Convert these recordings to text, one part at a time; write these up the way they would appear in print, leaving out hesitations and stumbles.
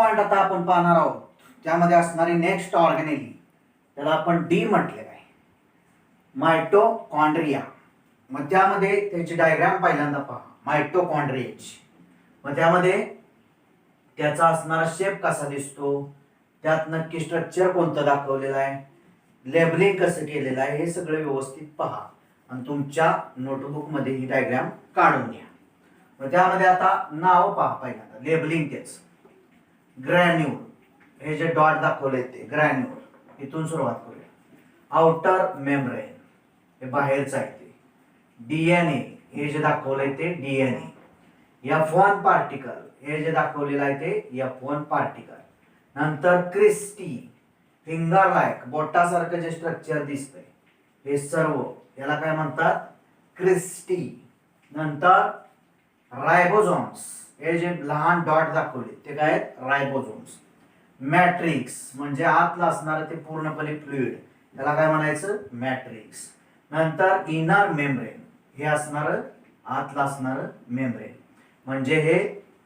Point आता आपण पाहणार आहोत त्यामध्ये असणारी नेक्स्ट ऑर्गेनेली, त्याला आपण डी म्हटलेलं आहे, मायटोकॉन्ड्रिया. मग त्यामध्ये त्याची डायग्राम पहिल्यांदा पहा, मायटोकॉन्ड्रियाची. मग त्यामध्ये त्याचा असणारा शेप कसा दिसतो, त्यात नक्की स्ट्रक्चर कोणतं दाखवलेलं आहे, लेबलिंग कसं केलेलं आहे, हे सगळं व्यवस्थित पहा आणि तुमच्या नोटबुक मध्ये ही डायग्राम काढून घ्या. मग त्यामध्ये आता नाव पहा पहिल्यांदा, लेबलिंग त्याच. ग्रॅन्युल, हे जे डॉट दाखवले ते ग्रॅन्युल, इथून सुरुवात करूया. आउटर मेम्ब्रेन, हे बाहेरचं आहे ते. डीएनए, हे जे दाखवलंय ते डीएनए. F1 पार्टिकल, हे जे दाखवलेलं आहे ते F1 पार्टिकल. नंतर क्रिस्टी, फिंगर लाईक, बोटासारखं जे स्ट्रक्चर दिसतंय हे सर्व याला काय म्हणतात, क्रिस्टी. नंतर रायबोझोम्स, हे जे लहान डॉट दाखवले ते काय आहेत, रायबोझोम्स. मॅट्रिक्स, म्हणजे आतला असणारं ते पूर्णपणे फ्लुइड, त्याला काय म्हणायचं, मॅट्रिक्स. नंतर इनर मेम्ब्रेन, हे असणारं आतला असणारं मेम्ब्रेन, म्हणजे हे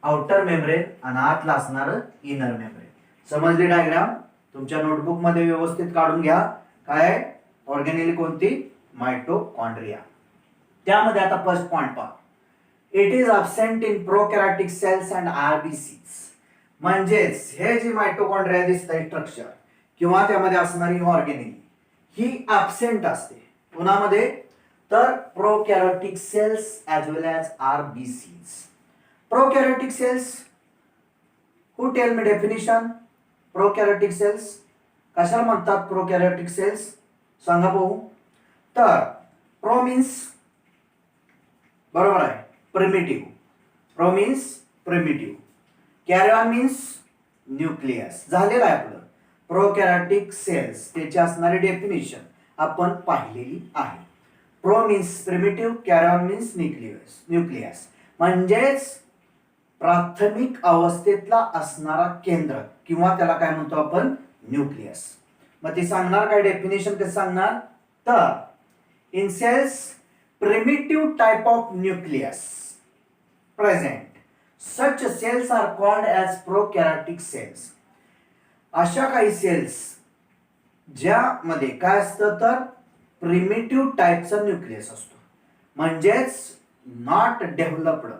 आउटर मेम्ब्रेन आणि आतला असणारं इनर मेम्ब्रेन. समजली डायग्राम? तुमच्या नोटबुक मध्ये व्यवस्थित काढून घ्या. काय ऑर्गेनेली कोणती, मायटोकॉन्ड्रिया. त्यामध्ये आता फर्स्ट पॉइंट पहा, it is absent in prokaryotic cells and RBCs. म्हणजेच हे जे मायटोकॉन्ड्रिया दिसतंय स्ट्रक्चर किंवा त्यामध्ये असणारी ऑर्गेनेली ही अब्सेंट असते. कोणामध्ये, तर प्रोकॅरियोटिक cells as well as RBCs. प्रोकॅरियोटिक cells, हू tell me definition. Prokaryotic cells कशाला म्हणतात, प्रोकॅरियोटिक सेल्स सांगा पाहू. तर प्रो मीन्स, बरोबर आहे, primitive. Pro means primitive. Karyon means nucleus. झालेलं आहे आपलं प्रोकॅरियोटिक सेल्स. त्याची असणारी डेफिनिशन आपण पाहिलेली आहे. Pro means primitive, karyon means nucleus. म्हणजेच प्राथमिक अवस्थेतला असणारा केंद्र किंवा त्याला काय म्हणतो आपण, न्यूक्लियस. मग ते सांगणार काय, डेफिनेशन कसं सांगणार, तर in cells primitive type of nucleus present, such cells are called as prokaryotic cells. अशा काही सेल्स ज्यामध्ये काय असतं, तर प्रिमिटिव्ह टाईपचा न्यूक्लियस असतो. म्हणजेच नॉट डेव्हलप्ड,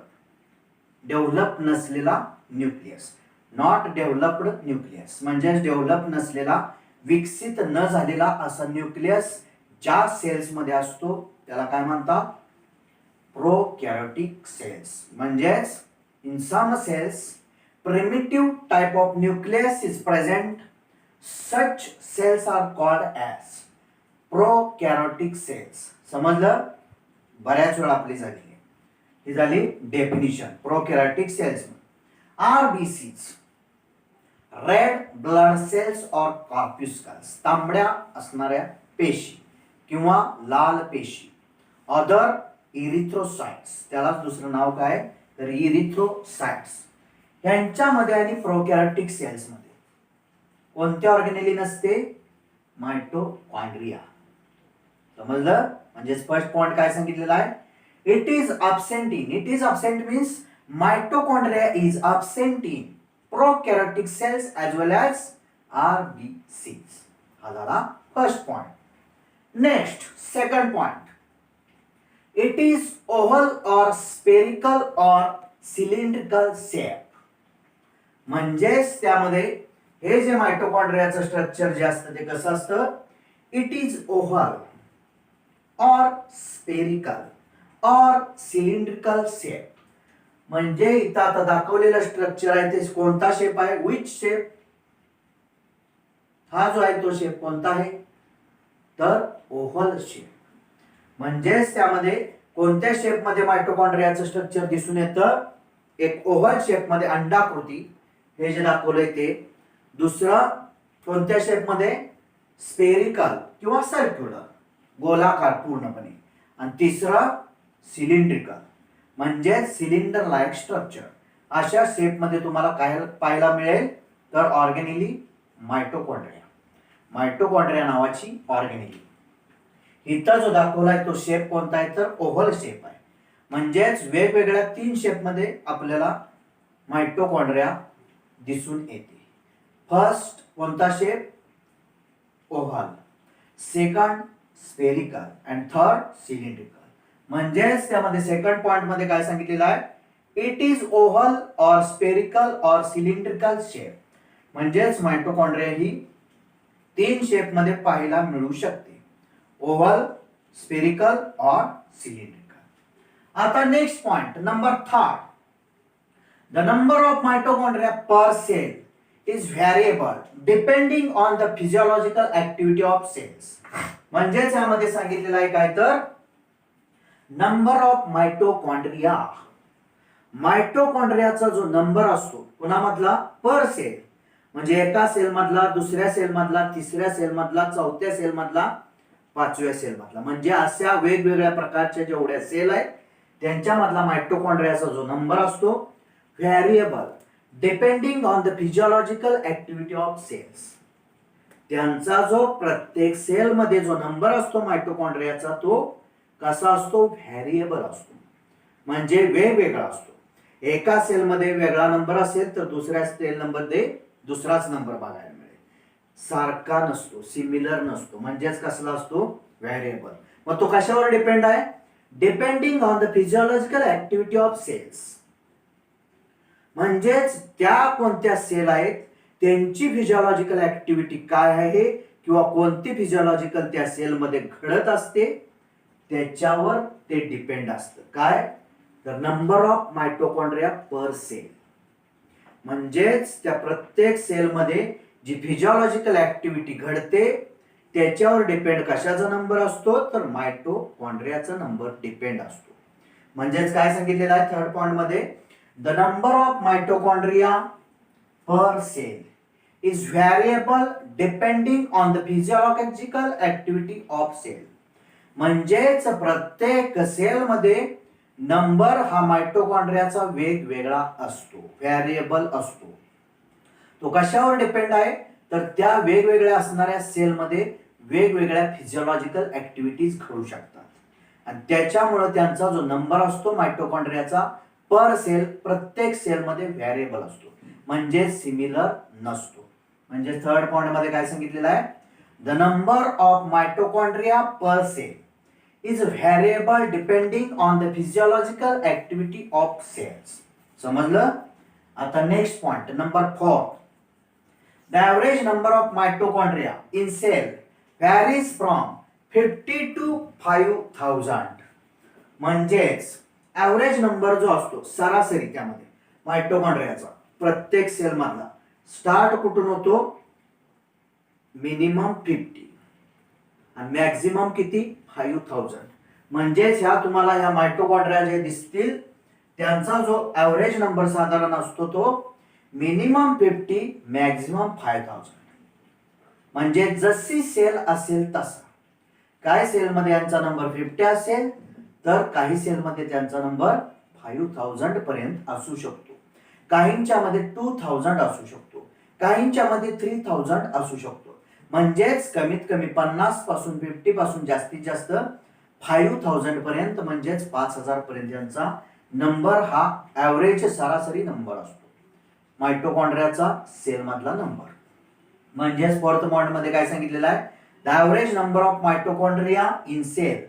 डेव्हलप नसलेला न्यूक्लियस. नॉट डेव्हलप्ड न्यूक्लियस म्हणजेच डेव्हलप नसलेला, विकसित न झालेला असा न्यूक्लियस ज्या सेल्स मध्ये असतो त्याला काय म्हणतात, प्रोकॅरियोटिक सेल्स. म्हणजेच in some cells primitive type of nucleus is present, such cells are called as prokaryotic cells. समजलं? बऱ्याच वेळा आपली झाली ही झाली definition prokaryotic cells. RBCs, red blood cells or corpuscles, तांबड्या असणाऱ्या पेशी किंवा लाल पेशी. अदर इरिथ्रोसाइट्स, त्याला दुसरं नाव काय, तर इरिथ्रोसाइट्स. यांच्यामध्ये आणि प्रोकॅरियोटिक सेल्स मध्ये कोणत्या ऑर्गेनेली नसते, मायटोकॉन्ड्रिया. समजलं? म्हणजे फर्स्ट पॉइंट काय सांगितलेला आहे, it is absent in. It is absent means mitochondria is absent in prokaryotic cells as well as RBCs. हा झाला first point. Next second point, it is oval or spherical or cylindrical shape. म्हणजेच त्यामध्ये हे जे मायटोकॉन्ड्रियाचं structure जे असतं ते कसं असतं, it is oval or spherical or cylindrical shape. म्हणजे इथं आता दाखवलेलं स्ट्रक्चर आहे ते कोणता शेप आहे, विच शेप. हा जो आहे तो शेप कोणता आहे, तर ओव्हल शेप. म्हणजेच त्यामध्ये कोणत्या शेप मध्ये मायटोकॉन्ड्रियाचं स्ट्रक्चर दिसून येतं, एक ओव्हल शेप मध्ये अंडाकृती, हे जे दाखवलंय ते. दुसरं कोणत्या शेप मध्ये, स्पेरिकल किंवा सर्क्युलर, गोलाकार पूर्णपणे. आणि तिसरं सिलेंड्रिकल, म्हणजे सिलेंडर लाईक स्ट्रक्चर. अशा शेप मध्ये तुम्हाला काय पाहायला मिळेल, तर ऑर्गेनेली मायटोकॉन्ड्रिया. मायटोकॉन्ड्रिया नावाची ऑर्गेनेली. इथं जो दाखवलाय तो शेप कोणता आहे, तर ओव्हल शेप आहे. म्हणजेच वेगवेगळ्या 3 शेप मध्ये आपल्याला मायटोकॉन्ड्रिया दिसून येते. फर्स्ट कोणता shape? Oval, second spherical and third cylindrical. म्हणजेच त्यामध्ये सेकंड पॉइंट मध्ये काय सांगितलेलं आहे? It is oval or spherical or cylindrical shape. म्हणजेच मायटोकॉन्ड्रिया ही 3 शेप मध्ये पाहायला मिळू शकते, ओव्हल, स्फेरिकल और सिलेंड्रिकल. आता next point number 3. The number of mitochondria per cell is variable depending on the physiological activity of cells. म्हणजेच यामध्ये सांगितलेलं आहे काय तर नंबर ऑफ मायटोकॉन्ड्रिया. मायटोकॉन्ड्रियाचा जो नंबर असतो कुणामधला? पर सेल. म्हणजे एका सेल मधला, दुसऱ्या सेल मधला, तिसऱ्या सेल मधला, चौथ्या सेल मधला, 5व्या सेल मधला. म्हणजे अशा वेगवेगळ्या प्रकारच्या जेवढ्या सेल आहेत त्यांच्यामधला मायटोकॉन्ड्रियाचा जो नंबर असतो variable depending on the physiological activity of cells. त्यांचा जो प्रत्येक सेल मध्ये जो नंबर असतो मायटोकॉन्ड्रियाचा तो कसा असतो? व्हेरिएबल असतो, म्हणजे वेगवेगळा असतो. एका सेल मध्ये वेगळा नंबर असेल तर दुसऱ्या सेल मध्ये दुसराच नंबर बघायला मिळेल. सारखा नसतो, सिमिलर नसतो. म्हणजेच कसला असतो? व्हेरिएबल. मग तो कशावर डिपेंड आहे? Depending on the physiological activity of cells. म्हणजेच त्या कोणत्या सेल आहेत त्यांची फिजियोलॉजिकल ऍक्टिव्हिटी काय आहे किंवा कोणती फिजियोलॉजिकल त्या सेल मध्ये घडत असते त्याच्यावर ते डिपेंड असतं. काय? The number of mitochondria per cell. म्हणजेच त्या प्रत्येक सेल मध्ये जी फिजियोलॉजिकल ऍक्टिव्हिटी घडते त्याच्यावर डिपेंड कशाचा नंबर असतो? तर मायटोकॉन्ड्रियाचा नंबर डिपेंड असतो. म्हणजेच काय सांगितलेलं आहे थर्ड पॉइंट मध्ये? The number of mitochondria per cell is variable depending on the physiological activity of cell. म्हणजेच प्रत्येक सेल मध्ये नंबर हा मायटोकॉन्ड्रियाचा वेगवेगळा असतो, व्हेरिएबल असतो. तो कशावर डिपेंड आहे? तर त्या वेगवेगळ्या असणाऱ्या सेलमध्ये वेगवेगळ्या फिजियोलॉजिकल ऍक्टिव्हिटीज घडू शकतात आणि त्याच्यामुळे त्यांचा जो नंबर असतो मायटोकॉन्ड्रियाचा पर सेल प्रत्येक सेलमध्ये व्हेरिएबल असतो, म्हणजे सिमिलर नसतो. म्हणजे थर्ड पॉइंट मध्ये काय सांगितलेलं आहे? The number of mitochondria per cell is variable depending on the physiological activity of cells. समजलं? आता next point number 4. The average number of mitochondria in cell varies from 50 to 5000. म्हणजेच average number जो असतो सरासरी त्यामध्ये मायटोकॉन्ड्रियाचा प्रत्येक सेल मधला start कुठून होतो? मिनिमम 50 आणि मॅक्झिमम किती? 5000. म्हणजेच ह्या तुम्हाला ह्या मायटोकॉन्ड्रिया जे दिसतील त्यांचा जो ऍव्हरेज नंबर साधारण असतो तो मिनिमम 50 मॅक्झिमम 5000. म्हणजे जशी सेल असेल तसा. काय सेल मध्ये यांचा नंबर 50 असेल तर काही सेल मध्ये त्यांचा नंबर 5000 पर्यंत असू शकतो. काहींच्या मध्ये 2000 असू शकतो, काहींच्या मध्ये 3000 असू शकतो. म्हणजेच कमीत कमी 50 पासून 50 पासून जास्तीत जास्त 5000 पर्यंत म्हणजेच 5000 पर्यंत यांचा नंबर हा ऍव्हरेज सरासरी नंबर असतो मायटोकॉन्ड्रियाचा सेल मधला नंबर. म्हणजेच फोर्थ पॉइंट मध्ये काय सांगितलेलं आहे? The average number of mitochondria in cell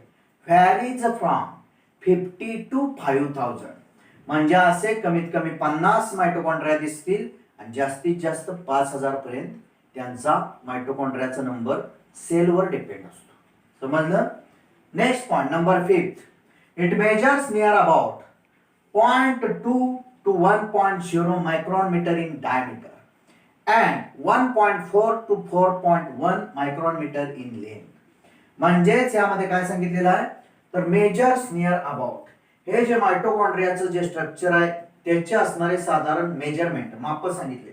varies from 50 to 5000. म्हणजे असे कमीत कमी 50 मायटोकॉन्ड्रिया दिसतील आणि जास्तीत जास्त 5000 पर्यंत त्यांचा मायटोकॉन्ड्रियाचा नंबर सेलवर डिपेंड असतो. समजलं? Next point number 5. It measures near about 0.2 to 1.0 micron meter in diameter and 1.4 to 4.1 micron meter in length. म्हणजेच यामध्ये काय सांगितलेलं आहे? तर मेजर्स नियर अबाउट हे जे मायटोकॉन्ड्रियाचं जे स्ट्रक्चर आहे त्याचे असणारे साधारण मेजरमेंट माप सांगितले.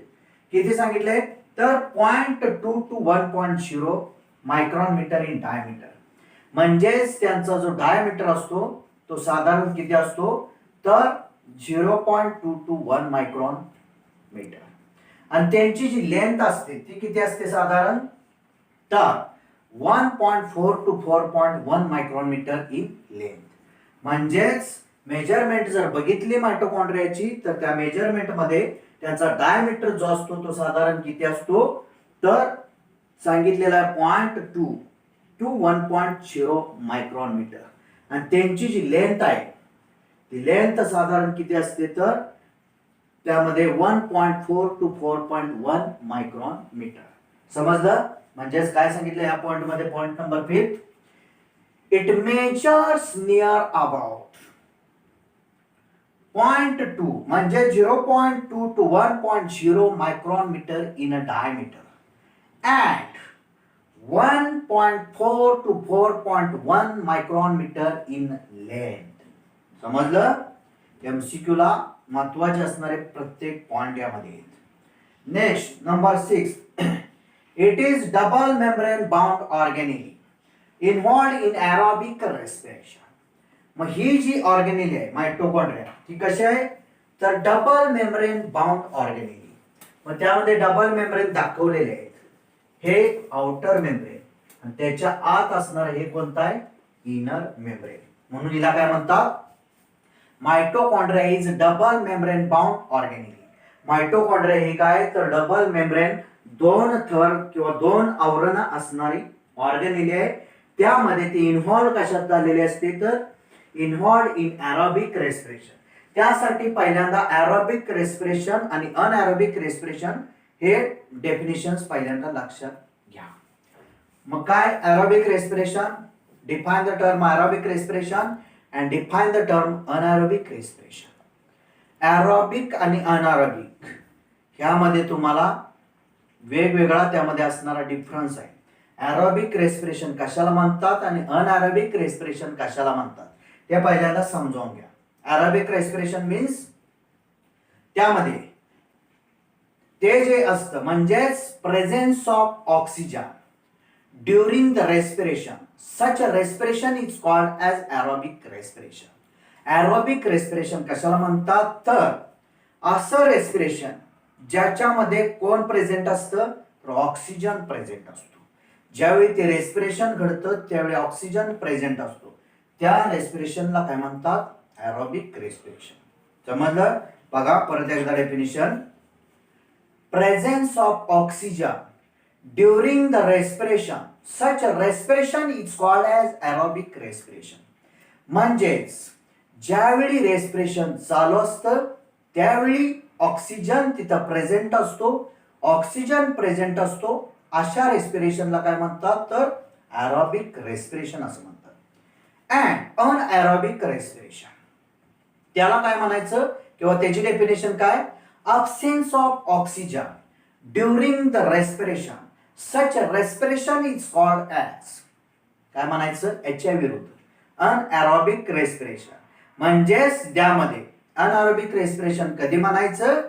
किती सांगितले? तर 0.2 to 1.0 micron metre in diameter. म्हणजेच त्यांचा जो डायमीटर असतो तो साधारण किती असतो? तर 0.2 to 1 मायक्रॉन मीटर. आणि त्यांची जी लेंथ असते ती किती असते साधारण? तर 1.4 to 4.1 micron metre in length. म्हणजेच मेजरमेंट जर बघितली मायटोकॉन्ड्रियाची तर त्या मेजरमेंट मध्ये त्याचा डायमीटर जो असतो तो साधारण किती असतो तर सांगितलेला आहे 0.2 टू 1.0 मायक्रॉन मीटर आणि त्यांची जी लेंथ आहे ती लेंथ साधारण किती असते तर त्यामध्ये 1.4 टू 4.1 मायक्रॉन मीटर. समजलं? म्हणजेच काय सांगितलं या पॉइंट मध्ये point number 5 it measures near about 0.2 म्हणजे 0.2 to 1.0 micron metre in a diameter and 1.4 to 4.1 micron metre in length. समजलं? एमसीक्यू ला महत्वाचे असणारे प्रत्येक पॉइंट यामध्ये. Next number 6 it is double membrane bound organelle involved in aerobic respiration. मग ही जी organelle आहे मायटोकॉन्ड्रिया ती कशी आहे तर डबल मेम्ब्रेन बाउंड ऑर्गेनेली. मग त्यामध्ये डबल मेम्ब्रेन दाखवलेले आहेत. हे आउटर मेम्ब्रेन आणि त्याच्या आत असणार हे कोणतं आहे इनर मेम्ब्रेन. म्हणून हिला काय म्हणतात mitochondria is double membrane bound organelle. Mitochondria ही काय तर डबल मेम्ब्रेन दोन थर किंवा दोन आवरण असणारी ऑर्गेनेली आहे. त्यामध्ये ती इन्व्हॉल्व कशात झालेली असते तर इन्व्हॉल्व इन एरोबिक रेस्पिरेशन. त्यासाठी पहिल्यांदा एरोबिक रेस्पिरेशन आणि अनएरोबिक रेस्पिरेशन हे डेफिनेशन्स पहिल्यांदा लक्षात घ्या. मग काय aerobic respiration define the term aerobic respiration and define the term anaerobic respiration. Aerobic आणि अनारोबिक ह्यामध्ये तुम्हाला वेगवेगळा त्यामध्ये असणारा डिफरन्स आहे. एरोबिक रेस्पिरेशन कशाला म्हणतात आणि अनएरोबिक रेस्पिरेशन कशाला म्हणतात ते पहिल्यांदा समजावून घ्या. एरोबिक रेस्पिरेशन मीन्स त्यामध्ये ते जे असतं म्हणजेच presence of oxygen during the respiration. Such a respiration is called as aerobic respiration. Aerobic respiration कशाला म्हणतात तर असं रेस्पिरेशन ज्याच्यामध्ये कोण प्रेझेंट असतं तर ऑक्सिजन प्रेझेंट असतो. ज्यावेळी ते रेस्पिरेशन घडतं त्यावेळी ऑक्सिजन प्रेझेंट असतो त्या रेस्पिरेशनला काय म्हणतात एरोबिक रेस्पिरेशन. समजलं? बघा परत एकदा definition. Presence of oxygen during the respiration such a respiration is called as aerobic respiration. म्हणजेच ज्यावेळी रेस्पिरेशन चालू असतं त्यावेळी ऑक्सिजन तिथं प्रेझेंट असतो. ऑक्सिजन प्रेझेंट असतो अशा रेस्पिरेशनला काय म्हणतात तर एरोबिक रेस्पिरेशन असं म्हणतात. अँड अनएरोबिक रेस्पिरेशन त्याला काय म्हणायचं किंवा त्याची डेफिनेशन काय absence of oxygen during the respiration. Such a respiration is called as काय म्हणायचं याच्या विरुद्ध अनएरोबिक रेस्पिरेशन. म्हणजेच त्यामध्ये अनएरोबिक रेस्पिरेशन कधी म्हणायचं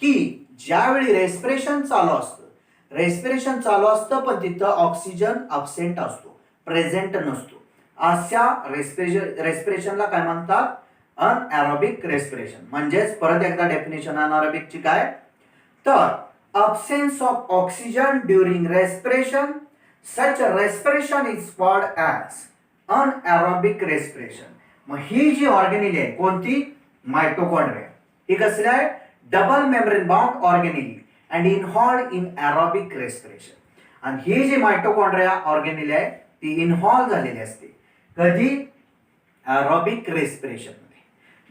की ज्यावेळी रेस्पिरेशन चालू असतं पण तिथं ऑक्सिजन अब्सेंट असतो प्रेझेंट नसतो. अशा रेस्पिरेशनला काय म्हणतात अनएरोबिक रेस्पिरेशन. म्हणजेच परत एकदा डेफिनेशन अनएरोबिकची काय तर absence of oxygen during respiration. Such a respiration is called as anaerobic respiration. मग ही जी ऑर्गेनेली आहे कोणती मायटोकॉन्ड्रिया ही कसली आहे double membrane bound organelle and involved in aerobic respiration. आणि ही जी मायटोकॉन्ड्रिया ऑर्गेनेली आहे ती इन्व्हॉल्व झालेली असते कधी एरोबिक रेस्पिरेशन मध्ये.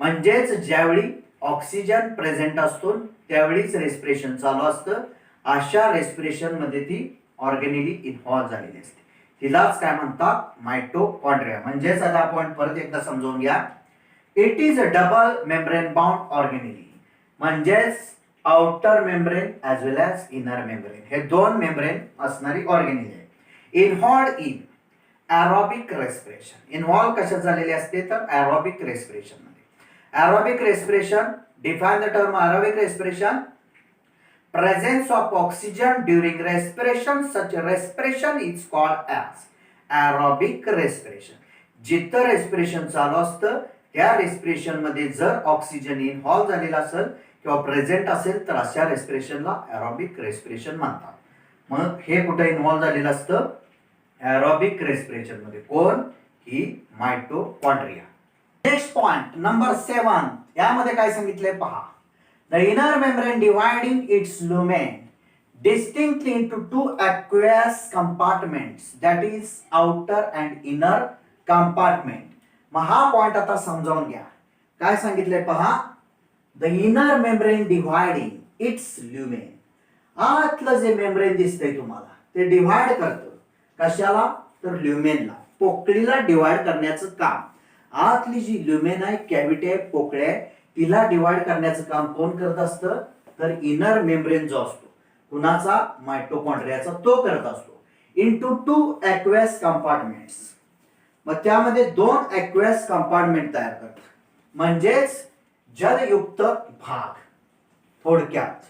म्हणजेच ज्यावेळी ऑक्सिजन प्रेझेंट असतो त्यावेळीच रेस्पिरेशन चालू असतं. अशा रेस्पिरेशन मध्ये ती ऑर्गेनेली इन्व्हॉल्व झालेली असते. तिलाच काय म्हणतात मायटोकॉन्ड्रिया. म्हणजेच आता आपण परत एकदा समजावून घ्या. It is a double membrane bound organelle म्हणजेच outer membrane as well as inner membrane हे दोन मेम्ब्रेन असणारी ऑर्गेनेली आहे. Involve in aerobic respiration. Involve कशात झालेली असते तर एरोबिक रेस्पिरेशन मध्ये. Aerobic respiration, define the term aerobic respiration. Presence of oxygen during respiration, such a respiration is called as aerobic respiration. जिथं रेस्पिरेशन चालू असतं त्या रेस्पिरेशन मध्ये जर ऑक्सिजन इन्व्हॉल्व झालेला असेल किंवा प्रेझेंट असेल तर अशा रेस्पिरेशनला एरोबिक रेस्पिरेशन म्हणतात. मग हे कुठे इन्व्हॉल्व झालेलं असतं एरोबिक रेस्पिरेशन मध्ये. कोण ही मायटोकॉन्ड्रिया. नेक्स्ट पॉइंट नंबर 7 यामध्ये काय सांगितलंय पहा. The inner membrane dividing its lumen distinctly into two aqueous compartments, that is outer and inner compartment. मग हा पॉइंट आता समजावून घ्या. काय सांगितलंय पहा, the inner membrane dividing its lumen. आतलं जे मेम्ब्रेन दिसतंय तुम्हाला ते डिव्हाइड करतं कशाला, तर ल्युमेनला, पोकळीला डिव्हाइड करण्याचं काम. आतली जी ल्युमेन आहे, कॅव्हिटी आहे, पोकळी आहे, तिला डिव्हाइड करण्याचं काम कोण करत असतं, तर इनर मेम्ब्रेन जो असतो कुणाचा, मायटोकॉन्ड्रियाचा, तो करत असतो. Into two aqueous compartments. मग त्यामध्ये दोन ॲक्वेस कंपार्टमेंट तयार करतात, म्हणजेच जलयुक्त भाग. थोडक्यात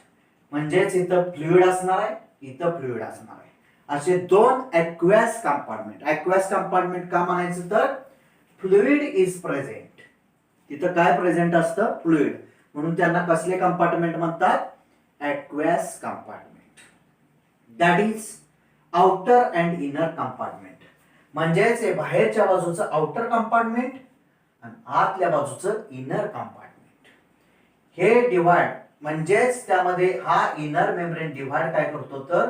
म्हणजेच इथं फ्लुइड असणार आहे, इथं फ्लुइड असणार आहे, असे दोन ॲक्वेस कंपार्टमेंट. ॲक्वेस कंपार्टमेंट का म्हणायचं, तर फ्लुइड इज प्रेझेंट. तिथं काय प्रेझेंट असतं, फ्लुइड, म्हणून त्यांना कसले कंपार्टमेंट म्हणतात, aqueous compartment. That is outer and inner compartment. म्हणजेच हे बाहेरच्या बाजूचं आउटर कंपार्टमेंट आणि आतल्या बाजूचं इनर कंपार्टमेंट. हे डिव्हाइड म्हणजेच त्यामध्ये हा इनर मेम्ब्रेन डिव्हाइड काय करतो, तर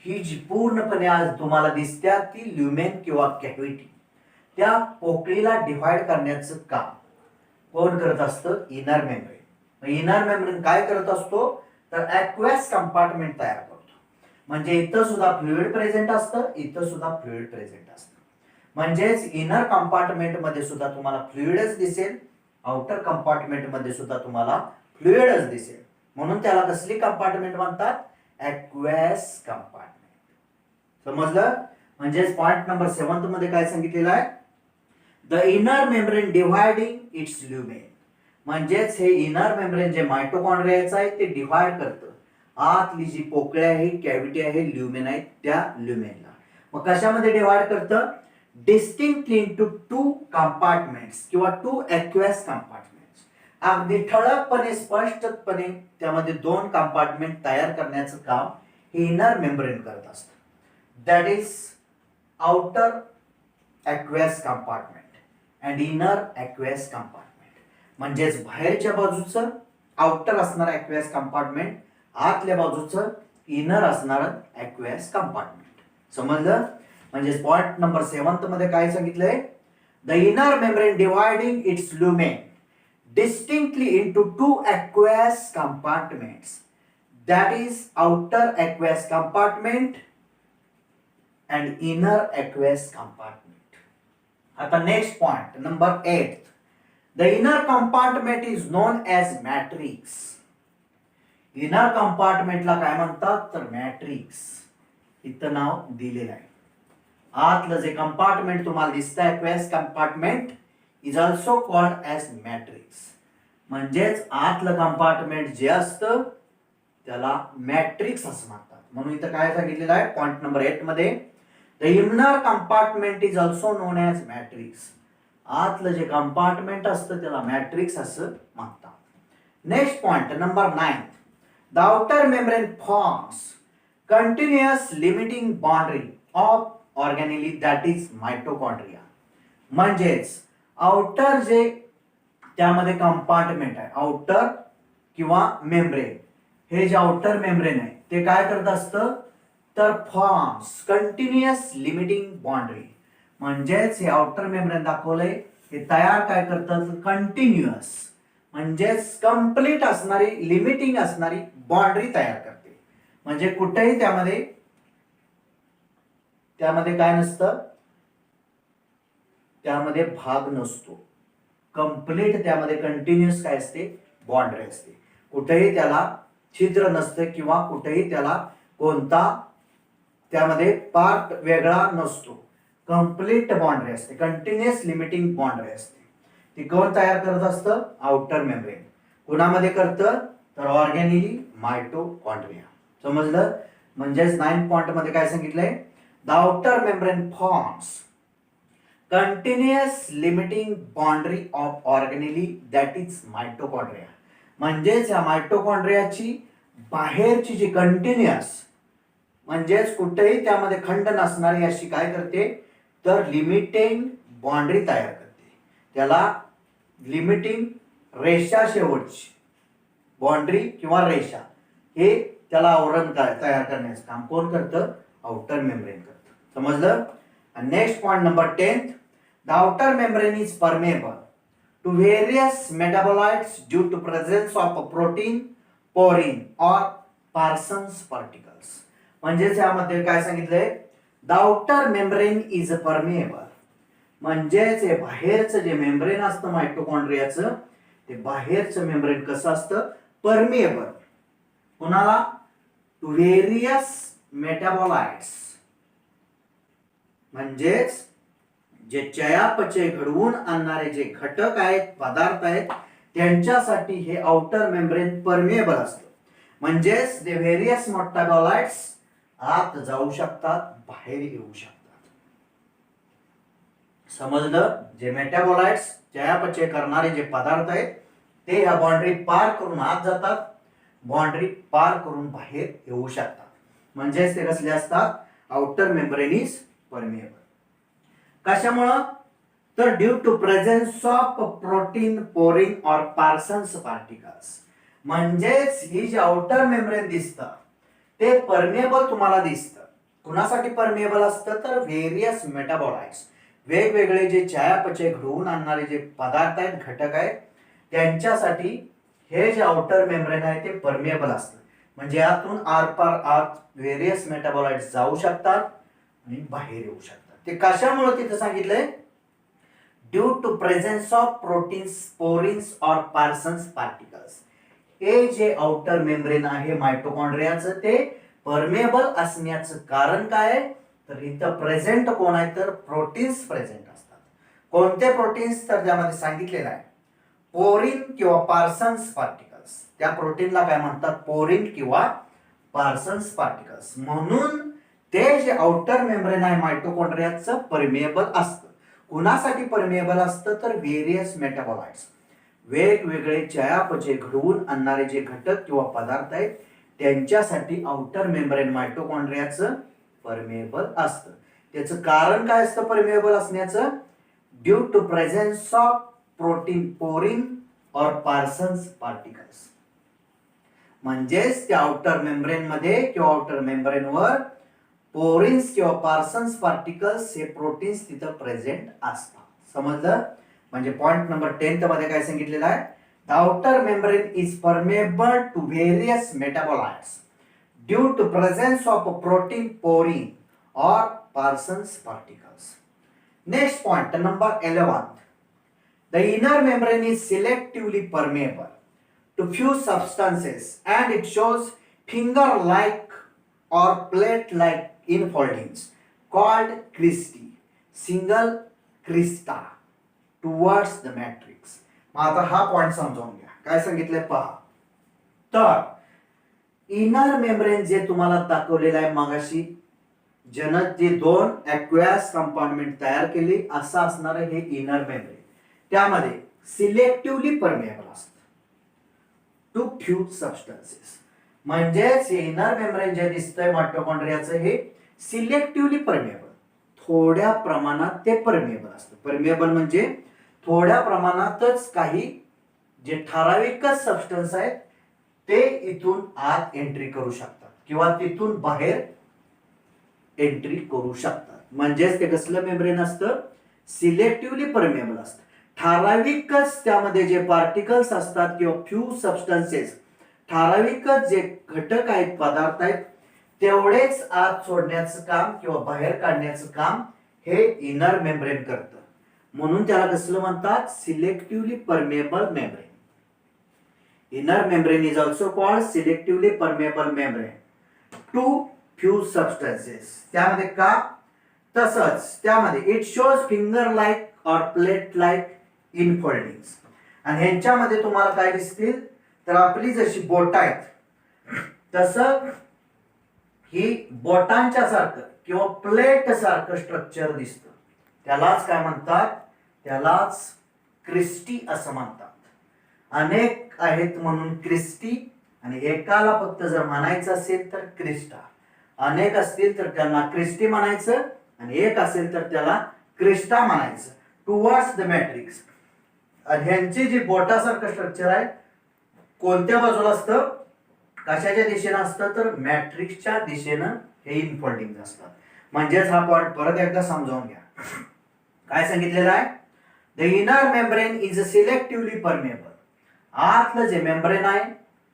ही जी पूर्णपणे आज तुम्हाला दिसत्या ती ल्युमेन किंवा कॅव्हिटी, त्या पोकळीला डिव्हाइड करण्याचं काम कोण करत असतं, इनर मेम्ब्रेन. इनर मेम्ब्रेन काय करत असतो, तर ॲक्वेस कंपार्टमेंट तयार करतो. म्हणजे इथं सुद्धा फ्लुइड प्रेझेंट असतं, इथं सुद्धा फ्लुइड प्रेझेंट असतं. म्हणजेच इनर कंपार्टमेंट मध्ये सुद्धा तुम्हाला फ्लुइडच दिसेल, आउटर कंपार्टमेंट मध्ये सुद्धा तुम्हाला फ्लुइडच दिसेल, म्हणून त्याला कसली कंपार्टमेंट म्हणतात, ॲक्वेस कंपार्टमेंट. समजलं. म्हणजेच पॉइंट नंबर 7 मध्ये काय सांगितलेलं आहे, the inner membrane dividing its lumen. म्हणजेच हे इनर मेम्ब्रेन जे मायटोकॉन्ड्रियाचं आहे ते डिव्हाइड करतं आतली जी पोकळी आहे, कॅव्हिटी आहे, ल्युमेन आहे, त्या ल्युमेनला. मग कशामध्ये डिव्हाइड करतं, डिस्टिंक्टली इंटू टू कंपार्टमेंट्स किंवा टू ॲक्वेस कंपार्टमेंट्स. अगदी ठळकपणे स्पष्टपणे त्यामध्ये दोन कंपार्टमेंट तयार करण्याचं काम हे इनर मेम्ब्रेन करत असतं. That is outer aqueous compartment and inner aqueous compartment. म्हणजेच बाहेरच्या बाजूचं आउटर असणारं ॲक्वेस कंपार्टमेंट, आतल्या बाजूचं इनर असणारं ॲक्वेस कंपार्टमेंट. समजलं. म्हणजे पॉइंट नंबर 7 मध्ये काय सांगितलंय, the inner membrane dividing its lumen distinctly into two aqueous compartments, that is outer aqueous compartment and inner aqueous compartment. आता next point number 8, the inner compartment is known as matrix. inner compartment ला काय म्हणतात, तर matrix. इथं नाव दिलेलं आहे. आतलं जे कंपार्टमेंट तुम्हाला दिसतंय aqueous compartment is also called as matrix. म्हणजेच आतलं कंपार्टमेंट जे असतं त्याला मॅट्रिक्स असं म्हणतात. म्हणून इथं काय सांगितलेलं आहे पॉइंट नंबर 8 मध्ये, the inner compartment is also known as matrix. आतलं जे कंपार्टमेंट असतं त्याला मॅट्रिक्स असं म्हणतात. Next point number 9, the outer membrane forms continuous limiting boundary of organelle, that is mitochondria. म्हणजेच आउटर जे त्यामध्ये कंपार्टमेंट आहे, आउटर किंवा मेम्ब्रेन, हे जे आउटर मेम्ब्रेन आहे ते काय करत असतं, तर फॉर्म्स कंटिन्युअस लिमिटिंग बाउंड्री. म्हणजेच हे आउटर मेम्ब्रेन दाखवलंय हे तयार काय करतात, कंटिन्युअस म्हणजेच कंप्लीट असणारी, लिमिटिंग असणारी बाउंड्री तयार करते. म्हणजे कुठेही त्यामध्ये काय नसतं, त्यामध्ये भाग नसतो, कंप्लीट त्यामध्ये कंटिन्युअस काय असते, बाउंड्री असते. कुठेही त्याला छिद्र नसते किंवा कुठेही त्याला कोणता त्यामध्ये पार्ट वेगळा नसतो. कंप्लीट बाउंड्री असते, कंटिन्युअस लिमिटिंग बाउंड्री असते. ती कोण तयार करत असतं, आउटर मेम्ब्रेन. कुणामध्ये करतं, तर ऑर्गॅनिली, मायटोकॉन्ड्रिया. समजलं. म्हणजेच 9 पॉइंट मध्ये काय सांगितलंय, the outer membrane forms continuous limiting boundary of organelle, that is mitochondria. म्हणजेच या मायटोकॉन्ड्रियाची बाहेरची जी कंटिन्युअस, म्हणजेच कुठेही त्यामध्ये खंड नसणारी अशी काय करते, तर लिमिटिंग बाउंड्री तयार करते. त्याला लिमिटिंग रेषा शेवटची बाउंड्री किंवा रेषा, हे त्याला आवरण तयार करण्याचं काम कोण करतं? आउटर मेम्ब्रेन करतं. समजलं? Next point number 10th, the outer membrane is permeable to various metabolites due to presence of protein, porin और पार्सन्स पार्टिकल्स. म्हणजेच यामध्ये काय सांगितलंय? The outer membrane is permeable, म्हणजेच हे बाहेरचं जे मेम्ब्रेन असतं मायटोकॉन्ड्रियाचं, ते बाहेरचं मेम्ब्रेन कसं असतं? परमेबल. कुणाला? टू व्हेरियस मेटाबोलाइट्स, म्हणजेच जे चयापचय घडवून आणणारे जे घटक आहेत, पदार्थ आहेत, त्यांच्यासाठी हे आउटर मेम्ब्रेन परमेबल असतं. म्हणजेच ते व्हेरियस मेटाबोलाइट्स आत जाऊ शकतात, बाहेर येऊ शकतात. समजलं? जे मेटाबोलाइट्स चयापचय करणारे जे पदार्थ आहेत ते ह्या बाउंड्री पार करून आत जातात, बाउंड्री पार करून बाहेर येऊ शकतात. म्हणजेच ते कसले असतात? Outer membrane is permeable. कशामुळं? तर due to presence of protein, porin और पार्सन्स पार्टिकल्स. म्हणजेच ही जी आउटर मेम्ब्रेन दिसतं ते परमेबल तुम्हाला दिसतं. कुणासाठी परमेबल असतं? तर व्हेरियस मेटाबोलाइट्स, वेगवेगळे जे चयापचय घडवून आणणारे जे पदार्थ आहेत, घटक आहेत, त्यांच्यासाठी हे जे आउटर मेम्ब्रेन आहे ते परमेबल असतं. म्हणजे यातून आरपार आत व्हेरियस मेटाबोलाइट्स जाऊ शकतात आणि बाहेर येऊ शकतात. ते कशामुळे तिथे सांगितलंय? Due to presence of proteins, porins और पार्सन्स पार्टिकल्स. हे जे आउटर मेम्ब्रेन आहे मायटोकॉन्ड्रियाचं ते परमेबल असण्याचं कारण काय आहे? तर इथं प्रेझेंट कोण आहे? तर प्रोटीन्स प्रेझेंट असतात. कोणते प्रोटीन्स? तर त्यामध्ये सांगितलेलं आहे पोरिन किंवा पार्सन्स पार्टिकल्स. त्या प्रोटीनला काय म्हणतात? पोरिन किंवा पार्सन्स पार्टिकल्स. म्हणून ते जे आउटर मेम्ब्रेन आहे मायटोकॉन्ड्रियाचं परमेबल असतं. कुणासाठी परमेबल असतं? तर व्हेरियस मेटाबोलाइट्स, वेगवेगळे चयापचय घडवून आणणारे जे घटक किंवा पदार्थ आहेत त्यांच्यासाठी आउटर मेम्ब्रेन मायटोकॉन्ड्रियाचं परमेबल असतं. त्याचं कारण काय असतं परमेबल असण्याचं? Due to presence of protein, porin और पार्सन्स पार्टिकल्स. म्हणजेच त्या आउटर मेम्ब्रेन मध्ये किंवा आउटर मेम्ब्रेन वर पोरिन्स किंवा पार्सन्स पार्टिकल्स हे प्रोटीन्स तिथं प्रेझेंट असतात. समजलं? म्हणजे पॉइंट नंबर 10th मध्ये काय सांगितलेलं आहे? The outer membrane is permeable to various metabolites due to presence of protein, porin और Parsons particles. Next point number 11th, the inner membrane is selectively permeable to few substances and it shows finger-like or plate-like infoldings called cristae, single crista towards the matrix. आता हा point समजावून घ्या. काय सांगितलंय पहा. तर inner membrane जे तुम्हाला दाखवलेलं आहे मगाशी, ज्यानं जे दोन ॲक्वेस कंपार्टमेंट तयार केली, असं असणार हे इनर मेम्ब्रेन. त्यामध्ये सिलेक्टिव्हली परमेबल असतं टू फ्यू सबस्टन्सेस. म्हणजेच इनर मेम्ब्रेन जे दिसतंय मायटोकॉन्ड्रियाचं हे सिलेक्टिव्हली परमेबल, थोड्या प्रमाणात ते परमेबल असतं. परमेबल म्हणजे थोड्या प्रमाणातच काही जे ठराविकच सबस्टन्स आहेत ते इथून आत एंट्री करू शकतात किंवा तिथून बाहेर एंट्री करू शकतात. म्हणजेच ते कसलं मेम्ब्रेन असतं? सिलेक्टिव्हली परमेबल असतं. ठराविकच त्यामध्ये जे पार्टिकल्स असतात किंवा फ्यू सबस्टन्सेस, ठराविकच जे घटक आहेत, पदार्थ आहेत, तेवढेच आत सोडण्याचं काम किंवा बाहेर काढण्याचं काम हे इनर मेम्ब्रेन करतं. म्हणून त्याला कसलं म्हणतात? Selectively permeable membrane. Inner membrane is also called selectively permeable membrane to few substances. त्यामध्ये का? तसंच त्यामध्ये इट शोज फिंगर लाईक और प्लेट लाईक इनफोल्डिंग्स. आणि ह्यांच्यामध्ये तुम्हाला काय दिसतील? तर आपली जशी बोट आहेत तसं ही बोटांच्या सारखं किंवा प्लेट सारखं स्ट्रक्चर दिसतं. त्यालाच काय म्हणतात? त्यालाच क्रिस्टी असं म्हणतात. अनेक आहेत म्हणून क्रिस्टी, आणि एकाला फक्त जर म्हणायचं असेल तर क्रिस्टा. अनेक असतील तर त्यांना क्रिस्टी म्हणायचं आणि एक असेल तर त्याला क्रिस्टा म्हणायचं. Towards the matrix. आणि ह्यांची जी बोटासारखं स्ट्रक्चर आहे कोणत्या बाजूला असतं, कशाच्या दिशेनं असतं, तर मॅट्रिक्सच्या दिशेनं हे इनफोल्डिंग असतात. म्हणजेच हा पॉइंट परत एकदा समजावून घ्या. काय सांगितलेलं आहे, the inner membrane is selectively permeable. आतलं जे मेम्ब्रेन आहे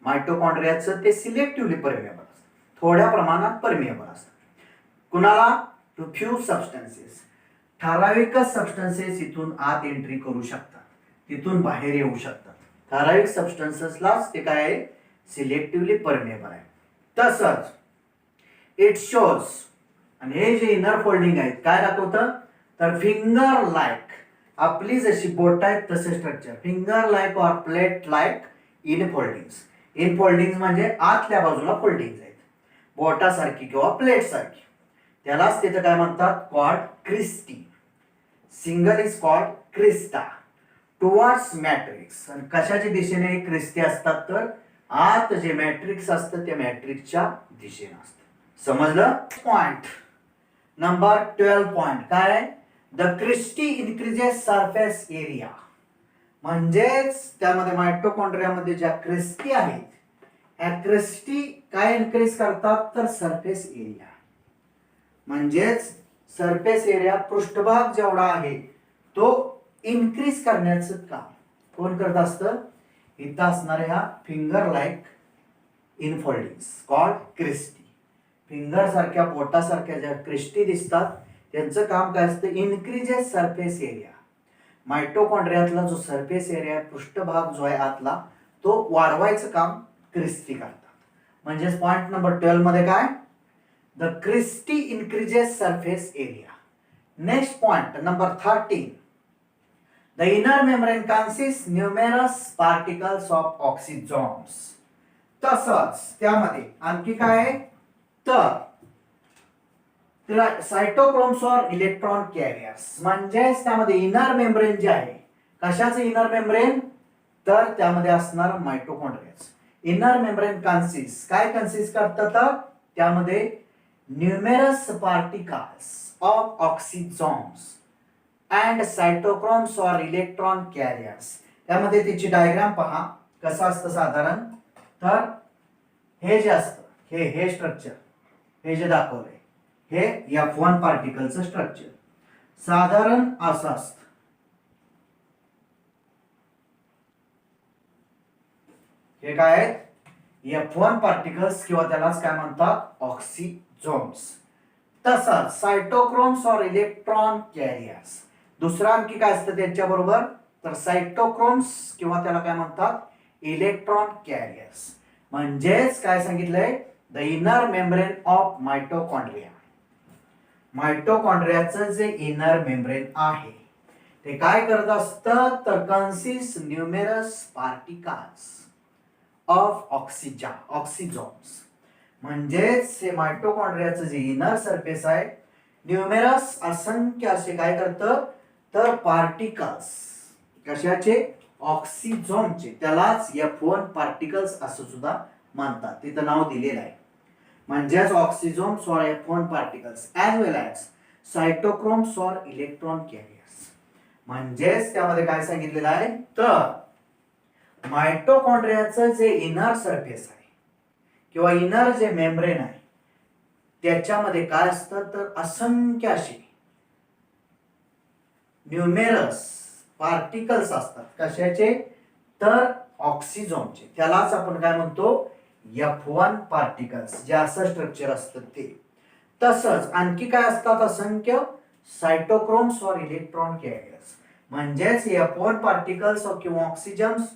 मायटोकॉन्ड्रियाचं ते सिलेक्टिव्हली परमेबल असतं, थोड्या प्रमाणात परमेबल असतं. कुणाला, टू फ्यू सबस्टन्सेस, ठराविकच सबस्टन्सेस इथून आत एंट्री करू शकतात, तिथून बाहेर येऊ शकतात. ठराविक सबस्टन्सेसलाच ते काय आहे, सिलेक्टिव्हली परमेबल आहे. तसंच इट शोज, आणि हे जे इनर फोल्डिंग आहेत काय दाखवतं, तर फिंगर लाईक, आपली जशी बोट आहेत तसे structure, finger like or plate like in foldings. In foldings म्हणजे आतल्या बाजूला फोल्डिंग्स आहेत, बोटासारखी किंवा प्लेट सारखी. त्यालाच तिथं काय म्हणतात, called cristae. Single is called crista towards matrix. आणि कशाच्या दिशेने क्रिस्टी असतात, तर आत जे मॅट्रिक्स असतं त्या मॅट्रिक्सच्या दिशेने असतं. समजलं. पॉइंट नंबर 12 पॉइंट काय, the cristae increases surface area. म्हणजेच त्यामध्ये मायटोकॉन्ड्रियामध्ये ज्या क्रिस्टी आहेत, ह्या क्रिस्टी काय इन्क्रीज करतात, तर सरफेस एरिया. म्हणजेच सरफेस एरिया, पृष्ठभाग जेवढा आहे तो इन्क्रीज करण्याचं काम कोण करत असतं, इथं असणाऱ्या ह्या finger like infoldings called cristae. Finger सारख्या, बोटासारख्या ज्या क्रिस्टी दिसतात त्यांचं काम काय असतं, इन्क्रीजेस सरफेस एरिया. मायटोकॉन्ड्रियातला जो सरफेस एरिया, पृष्ठभाग जो आहे आतला, तो वाढवायचं काम क्रिस्टी करतात. म्हणजेच पॉइंट नंबर 12 मध्ये काय, the cristae increases surface area. Next point number 13, the inner membrane consist numerous particles of oxysomes. तसंच त्यामध्ये आणखी काय आहे, तर सायटोक्रोम्स और इलेक्ट्रॉन कॅरियर्स. म्हणजेच त्यामध्ये इनर मेम्ब्रेन जे आहे, कशाचं इनर मेम्ब्रेन, तर त्यामध्ये असणार मायटोकॉन्ड्रियाच. इनर मेम्ब्रेन कन्सिस्ट, काय कन्सिस्ट करतं, तर त्यामध्ये न्यूमेरस पार्टिकल्स ऑफ ऑक्सिझोम्स अँड सायटोक्रोम्स और इलेक्ट्रॉन कॅरियर्स. त्यामध्ये त्याची डायग्राम पहा कसं असतं साधारण, तर हे जे असतं, हे स्ट्रक्चर, हे जे दाखवलंय हे F1 पार्टिकलचं स्ट्रक्चर साधारण असं असतं. हे काय आहेत, F1 पार्टिकल्स किंवा त्यालाच काय म्हणतात, ऑक्सिझोम्स. तसंच सायटोक्रोम्स और इलेक्ट्रॉन कॅरियर्स, दुसरा आणखी काय असतं त्यांच्याबरोबर, तर सायटोक्रोम्स किंवा त्याला काय म्हणतात, इलेक्ट्रॉन कॅरियर्स. म्हणजेच काय सांगितलंय, the inner membrane of mitochondria. मायटोकॉन्ड्रियाचं जे इनर मेम्ब्रेन आहे ते काय करत असतं, तर consist numerous particles of oxysomes. म्हणजेच हे मायटोकॉन्ड्रियाचं जे इनर सरफेस आहे, न्यूमेरस असंख्य असे काय करतं, तर पार्टिकल्स, कशाचे, ऑक्सिझोमचे. त्यालाच F1 पार्टिकल्स असं सुद्धा म्हणतात, तिथं नाव दिलेलं आहे. म्हणजेच ऑक्सिझोम्स or F1 particles as well as सायटोक्रोम्स और इलेक्ट्रॉन कॅरियर्स. म्हणजेच त्यामध्ये काय सांगितलेलं आहे, तर मायटोकॉन्ड्रियाचं जे इनर सरफेस आहे किंवा इनर जे मेम्ब्रेन आहे त्याच्यामध्ये काय असतं, तर असंख्य असे न्यूमेरस पार्टिकल्स असतात. कशाचे, तर ऑक्सिझोमचे. त्यालाच आपण काय म्हणतो, F1 पार्टिकल्स, जे असं स्ट्रक्चर असतं ते. तसंच आणखी काय असतात, असंख्य सायटोक्रोम्स और इलेक्ट्रॉन कॅरियर्स. म्हणजेच F1 पार्टिकल्स किंवा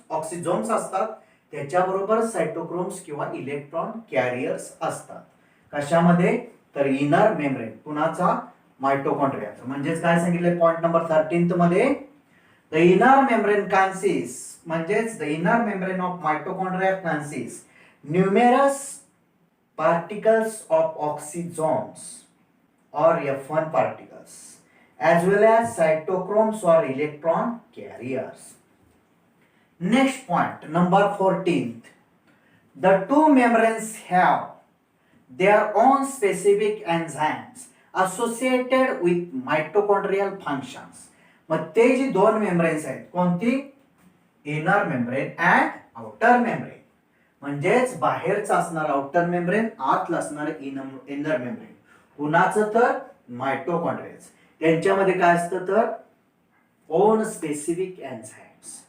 ऑक्सिझोम्स असतात, त्याच्याबरोबर सायटोक्रोम्स किंवा इलेक्ट्रॉन कॅरियर्स असतात. कशामध्ये, तर इनर मेम्ब्रेन, कुणाचा, मायटोकॉन्ड्रियाचा. म्हणजेच काय सांगितलंय पॉइंट नंबर 13 मध्ये, द इनर मेम्ब्रेन कन्सिस्ट, म्हणजेच the inner membrane of mitochondria consist numerous particles of oxysomes or F1 particles as well as cytochromes or electron carriers. Next point, number 14th. The two membranes have their own specific enzymes associated with mitochondrial functions. मग ते जी दोन membranes आहेत, कोणती, inner membrane and outer membrane म्हणजेच बाहेरचा असणार outer membrane, आतला असणार इनर मेम्ब्रेन. कुणाचं तर मायटोकॉन्ड्रियाचं. त्यांच्यामध्ये काय असतं तर ओन स्पेसिफिक एन्झाईम्स.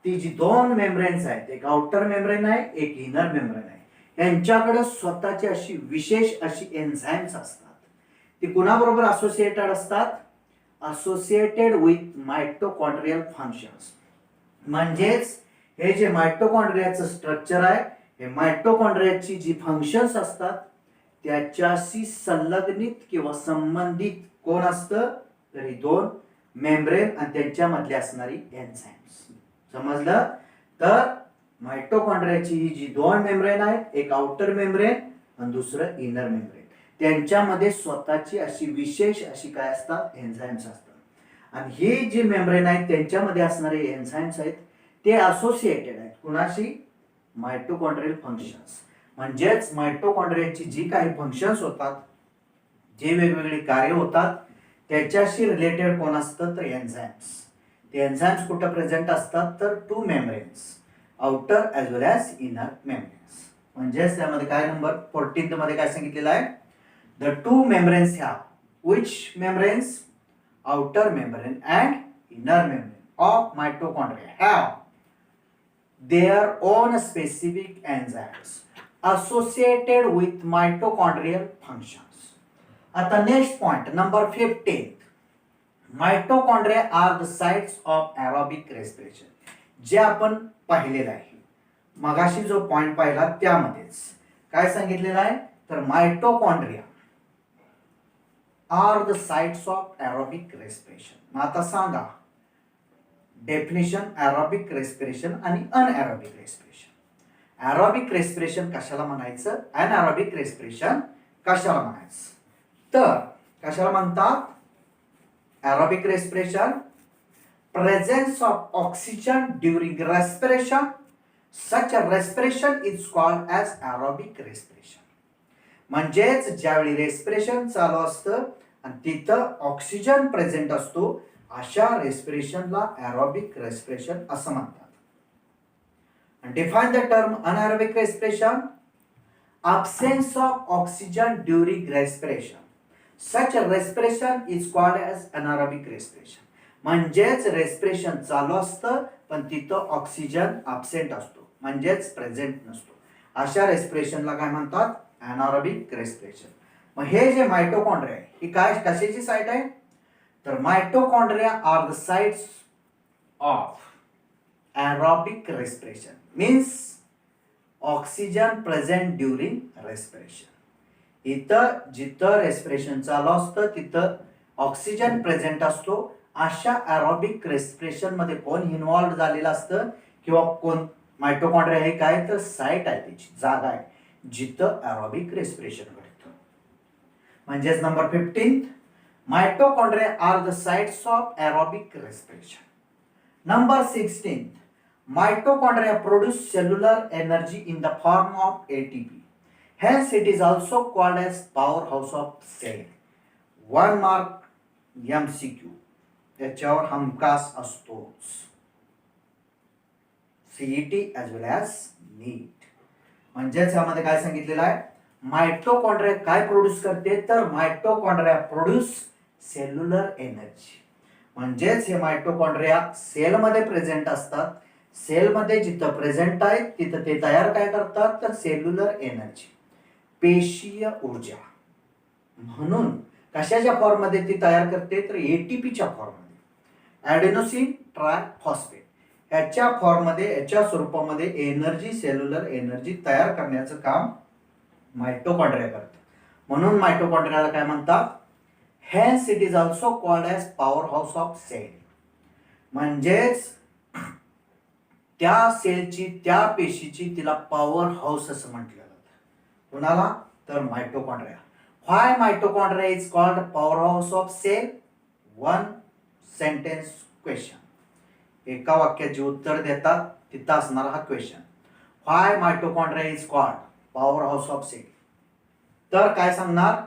ती जी दोन मेम्ब्रेन्स आहेत, एक आउटर मेम्ब्रेन आहे, एक इनर मेम्ब्रेन आहे, यांच्याकडे स्वतःची अशी विशेष अशी एन्झाईम्स असतात. ती कुणाबरोबर असोसिएटेड असतात? Associated with mitochondrial functions. म्हणजेच हे जे मायटोकॉन्ड्रियाचं स्ट्रक्चर आहे, हे मायटोकॉन्ड्रियाची जी फंक्शन्स असतात त्याच्याशी संलग्नित किंवा संबंधित कोण असतं? तरी दोन मेम्ब्रेन आणि त्यांच्यामधली असणारी एन्झाईम्स. समजलं? तर मायटोकॉन्ड्रियाची ही जी दोन मेम्ब्रेन आहेत, एक आउटर मेम्ब्रेन आणि दुसरं इनर मेम्ब्रेन, त्यांच्यामध्ये स्वतःची अशी विशेष अशी काय असतात? एन्झाईम्स असतात. आणि ही जी मेम्ब्रेन आहेत त्यांच्यामध्ये असणारे एन्झाईम्स आहेत ते असोसिएटेड आहेत कुणाशी? Mitochondrial functions. म्हणजेच मायटोकॉन्ड्रियाची जी काही फंक्शन्स होतात, जे वेगवेगळी कार्य होतात, त्याच्याशी रिलेटेड कोण असतं? तर एन्झाईम्स. ते एन्झाईम्स कुठं प्रेझेंट असतात? तर to membranes, outer as well as inner membranes. म्हणजेच त्यामध्ये काय नंबर 14 मध्ये काय सांगितलेलं आहे? The two membranes have which membranes? Outer membrane and inner membrane of mitochondria have their own specific enzymes associated with mitochondrial functions. At the next point, number 15, mitochondria are the sites of aerobic respiration. जे आपण पाहिलेलं आहे, मगाशी जो point पाहिला त्यामध्येच काय सांगितलेलं आहे? तर mitochondria are the sites of aerobic respiration. आता सांगा डेफिनेशन एरोबिक रेस्पिरेशन आणि अनएरोबिक रेस्पिरेशन. एरोबिक रेस्पिरेशन कशाला म्हणायचं, अनएरोबिक रेस्पिरेशन कशाला म्हणायचं? तर कशाला म्हणतात? Aerobic respiration presence of oxygen during respiration, such a respiration is called as aerobic respiration. म्हणजेच ज्यावेळी रेस्पिरेशन चालू असतं आणि तिथं ऑक्सिजन प्रेझेंट असतो, अशा रेस्पिरेशनला एरोबिक रेस्पिरेशन असं म्हणतात. Define the term anaerobic respiration. absence of oxygen during respiration, such a respiration is called as anaerobic respiration. म्हणजेच रेस्पिरेशन चालू असतं पण तिथं ऑक्सिजन अब्सेंट असतो, म्हणजेच प्रेझेंट नसतो, अशा रेस्पिरेशनला काय म्हणतात? Anaerobic respiration. मग हे जे मायटोकॉन्ड्रिया आहे ही काय कशाची साईट आहे? तर mitochondria are the sites of aerobic respiration, means oxygen present during respiration. इथं जिथं रेस्पिरेशन चालू असतं तिथं ऑक्सिजन प्रेझेंट असतो, अशा एरोबिक रेस्पिरेशन मध्ये कोण इन्व्हॉल्व झालेलं असतं किंवा कोण? मायटोकॉन्ड्रिया हे काय तर साईट आहे, त्याची जागा आहे जिथं एरोबिक रेस्पिरेशन घडतं. म्हणजेच number 15, mitochondria are the sites of aerobic respiration. Number 16, mitochondria produce cellular energy in the form of ATP. Hence, it is also called as powerhouse of cell. 1 mark MCQ. त्याच्यावर हमखास असतोच. CET as well as NEET. म्हणजेच यामध्ये काय सांगितलेलं आहे? Mitochondria काय produce करते? तर मायटोकॉन्ड्रिया प्रोड्यूस सेल्युलर एनर्जी. म्हणजेच हे मायटोकॉन्ड्रिया सेलमध्ये प्रेझेंट असतात. सेलमध्ये जिथं प्रेझेंट आहे तिथं ते तयार काय करतात? तर सेल्युलर एनर्जी, पेशीय ऊर्जा. म्हणून कशाच्या फॉर्म मध्ये ती तयार करते? तर एटीपीच्या फॉर्म मध्ये, ॲडेनोसिन ट्रायफॉस्फेट याच्या फॉर्म मध्ये, याच्या स्वरूपामध्ये एनर्जी, सेल्युलर एनर्जी तयार करण्याचं काम मायटोकॉन्ड्रिया करतं. म्हणून मायटोकॉन्ड्रियाला काय म्हणतात? Hence it is also called as power house of cell. म्हणजेच त्या सेलची, त्या पेशीची तिला पॉवर हाऊस असं म्हटलं जातं. कुणाला? तर mitochondria. Why mitochondria is called power house of cell? 1 sentence question. एका वाक्याचे उत्तर देतात तिथं असणारा हा question. Why mitochondria is called power house of cell. तर काय सांगणार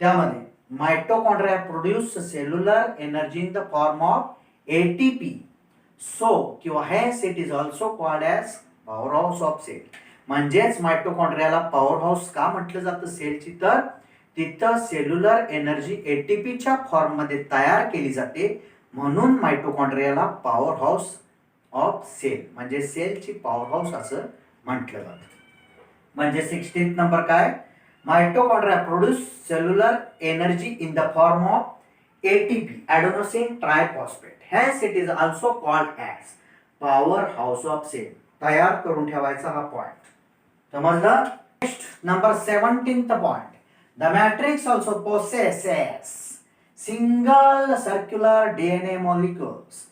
त्यामध्ये? Mitochondria produce cellular energy in the form of ATP. So, किंवा hence it is also called as power house of cell. म्हणजेच मायटोकॉन्ड्रियाला पॉवर हाऊस का म्हटलं जातं सेलची, तर तिथं सेल्युलर एनर्जी एटीपीच्या फॉर्ममध्ये तयार केली जाते, म्हणून मायटोकॉन्ड्रियाला पॉवर हाऊस ऑफ सेल म्हणजे सेलची पॉवर हाऊस असं म्हटलं जातं. म्हणजे 16th नंबर काय, mitochondria produce cellular energy in the form of ATP adenosine triphosphate. Hence it is also called as power house of cell. तयार करून ठेवायचा हा पॉइंट. समजलं. Next number 17th point. The matrix also possesses single circular DNA molecules,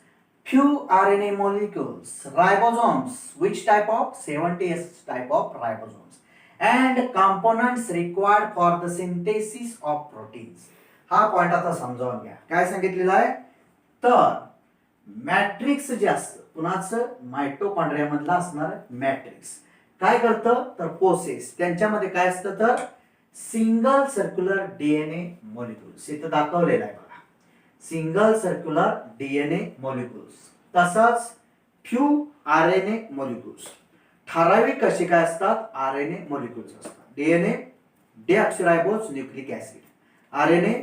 few RNA molecules, ribosomes, which type of 70S type of ribosomes, and components required for the synthesis of proteins. हा point आता समजावून घ्या. काय सांगितलेलं आहे, तर matrix जे असतं कुणाचं, मायटोकॉन्ड्रिया मधला असणार मॅट्रिक्स काय करतं, तर पोसेस त्यांच्यामध्ये काय असतं, तर सिंगल सर्क्युलर डीएनए मॉलिक्युल्स. इथं दाखवलेलं आहे बघा, सिंगल सर्क्युलर डीएनए मॉलिक्युल्स. तसंच फ्यू आरएनए मॉलिक्युल्स. ठराविक कसे काय असतात, आरएनए मॉलिक्युल्स असतात. DNA deoxyribose nucleic acid, RNA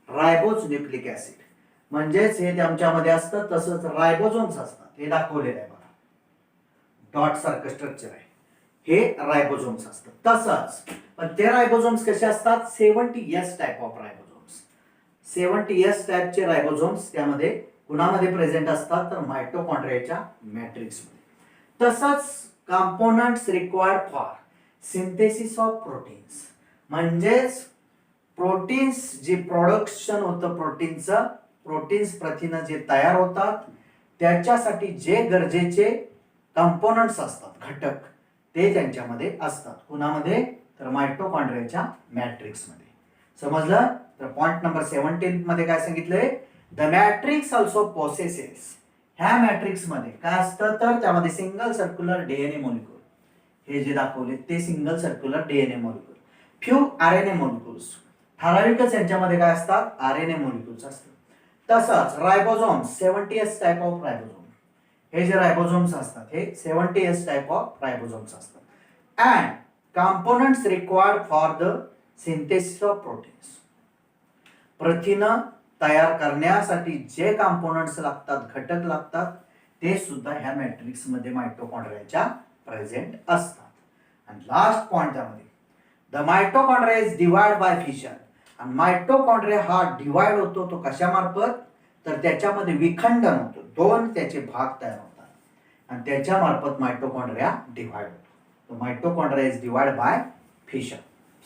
ribose nucleic acid. म्हणजेच हे त्यांच्यामध्ये असतं. तसंच रायबोझोम्स असतात, हे दाखवलेलं आहे बघा, डॉट सारखं स्ट्रक्चर आहे, हे रायबोझोम्स असतात. तसंच पण ते रायबोझोम्स कसे असतात, 70S type of ribosomes. 70S टाइपचे रायबोझोम्स त्यामध्ये कुणामध्ये प्रेझेंट असतात, तर मायटोकॉन्ड्रियाच्या मॅट्रिक्स मध्ये. तसंच components required for synthesis of proteins. म्हणजेच प्रोटीन्स जे प्रोडक्शन होतं प्रोटीनचं, प्रोटीन्स प्रथिनं जे तयार होतात त्याच्यासाठी जे गरजेचे कंपोनंट्स असतात, घटक, ते त्यांच्यामध्ये असतात. कुणामध्ये, तर मायटोकॉन्ड्रियाच्या मॅट्रिक्स मध्ये. समजलं. तर पॉइंट नंबर 17 मध्ये काय सांगितलंय, द मॅट्रिक्स ऑल्सो पोसेसेस. ह्या मॅट्रिक्स मध्ये काय असतं, तर त्यामध्ये सिंगल सर्क्युलर डीएनए मॉलिक्युल, हे जे दाखवले ते single circular DNA molecule, few RNA molecules. ठराविकच यांच्यामध्ये काय असतात, आरएनए मॉलिक्युल्स असतात. तसंच ribosomes, 70S type of ribosome. हे जे रायबोझोम्स असतात हे 70S टाइप ऑफ रायबोझोम्स असतात. And components required for the synthesis of proteins. प्रथिनं तयार करण्यासाठी जे कंपोनंट्स लागतात, घटक लागतात, ते सुद्धा ह्या मॅट्रिक्स मध्ये मायटोकॉन्ड्रियाच्या प्रेझेंट असतात. आणि लास्ट पॉइंट त्यामध्ये, the mitochondria is divide by fission. आणि मायटोकॉन्ड्रिया हा डिवाइड होतो तो कशामार्फत, तर त्याच्यामध्ये विखंडन होतं, दोन त्याचे भाग तयार होतात आणि त्याच्या मार्फत मायटोकॉन्ड्रिया डिवाइड होतो. Mitochondria is divide by fission.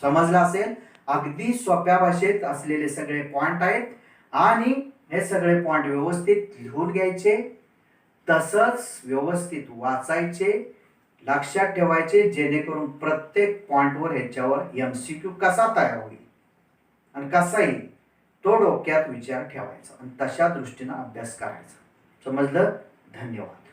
समजलं असेल. अगदी सोप्या भाषेत असलेले सगळे पॉइंट आहेत आणि हे सगळे पॉइंट व्यवस्थित लिहून घ्यायचे, तसंच व्यवस्थित वाचायचे, लक्षात ठेवायचे, जेणेकरून प्रत्येक पॉइंटवर ह्याच्यावर MCQ कसा तयार होईल आणि कसाही तो डोक्यात विचार ठेवायचा आणि तशा दृष्टीनं अभ्यास करायचा. समजलं. धन्यवाद.